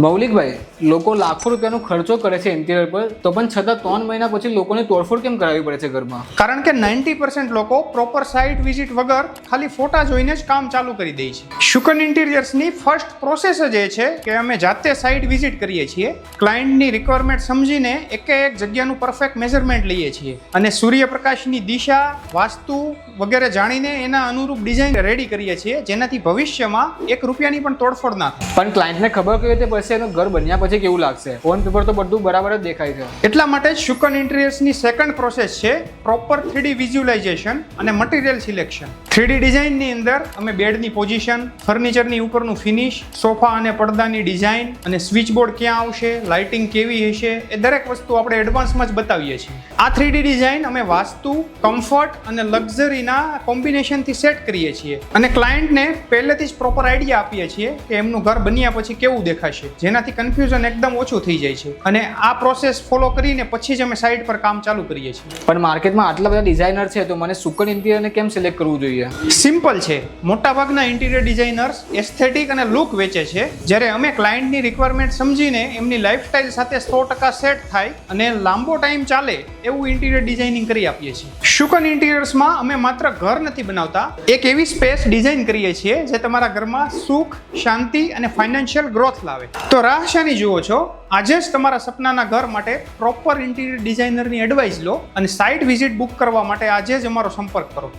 મૌલિકભાઈ, લોકો લાખો રૂપિયાનો ખર્ચો કરે છે ઇન્ટિરિયર પર, તો પણ છતાં 3 મહિના પછી લોકોને તોડફોડ કેમ કરાવવી પડે છે ઘરમાં? કારણ કે 90% લોકો પ્રોપર સાઇટ વિઝિટ વગર ખાલી ફોટા જોઈને જ કામ ચાલુ કરી દે છે. શુકન ઇન્ટિરિયર્સની ફર્સ્ટ પ્રોસેસ જ એ છે કે અમે જાતે સાઇટ વિઝિટ કરીએ છીએ, ક્લાયન્ટની રિક્વાયરમેન્ટ સમજીને એક જગ્યાનું પરફેક્ટ મેઝરમેન્ટ લઈએ છીએ અને સૂર્યપ્રકાશની દિશા, વાસ્તુ વગેરે જાણીને એના અનુરૂપ ડિઝાઇન રેડી કરીએ છીએ, જેનાથી ભવિષ્યમાં 1 રૂપિયાની પણ તોડફોડ ના થાય. પણ ક્લાયન્ટને ખબર કેવી રીતે પડશે એનું ઘર બન્યા પછી કેવું લાગશે? ઓન પેપર તો બધું બરાબર જ દેખાય છે. એટલા માટે જ શુકન ઇન્ટિરિયર્સની સેકન્ડ પ્રોસેસ છે પ્રોપર 3D વિઝ્યુલાઇઝેશન અને મટીરિયલ સિલેક્શન. 3D ડિઝાઇનની અંદર અમે બેડની પોઝિશન, ફર્નિચરની ઉપરનું ફિનિશ, સોફા અને પડદાની ડિઝાઇન અને સ્વિચબોર્ડ ક્યાં આવશે, લાઇટિંગ કેવી હશે, એ દરેક વસ્તુ આપણે એડવાન્સમાં જ બતાવીએ છીએ. આ 3D ડિઝાઇન અમે વાસ્તુ, કમ્ફર્ટ અને લક્ઝરીના કોમ્બિનેશનથી સેટ કરીએ છીએ અને ક્લાયન્ટને પહેલેથી જ પ્રોપર આઈડિયા આપીએ છીએ કે એમનું ઘર બન્યા પછી કેવું દેખાશે, જેનાથી કન્ફ્યુઝન એકદમ ઓછું થઈ જાય છે. અને આ પ્રોસેસ ફોલો કરીને પછી જ અમે સાઇટ પર કામ ચાલુ કરીએ છીએ. પણ માર્કેટમાં આટલા બધા ડિઝાઇનર છે, તો મને શુકન ઇન્ટિરિયરને કેમ સિલેક્ટ કરવું જોઈએ? સિમ્પલ છે. મોટાભાગના ઇન્ટિરિયર ડિઝાઇનર્સ એસ્થેટિક અને લુક વેચે છે, જ્યારે અમે ક્લાયન્ટની રિક્વાયરમેન્ટ સમજીને એમની લાઇફસ્ટાઇલ સાથે 100% સેટ થાય અને લાંબો ટાઈમ ચાલે એવું ઇન્ટિરિયર ડિઝાઇનિંગ કરી આપીએ છીએ. શુકન ઇન્ટિરિયર્સમાં અમે માત્ર ઘર નથી બનાવતા, એક એવી સ્પેસ ડિઝાઇન કરીએ છીએ જે તમારા ઘરમાં સુખ, શાંતિ અને ફાઇનાન્શિયલ ગ્રોથ લાવે. તો રાહ શાની જુઓ છો? આજે જ તમારા સપનાના ઘર માટે પ્રોપર ઇન્ટિરિયર ડિઝાઇનરની એડવાઇસ લો અને સાઇટ વિઝિટ બુક કરવા માટે આજે જ અમારો સંપર્ક કરો.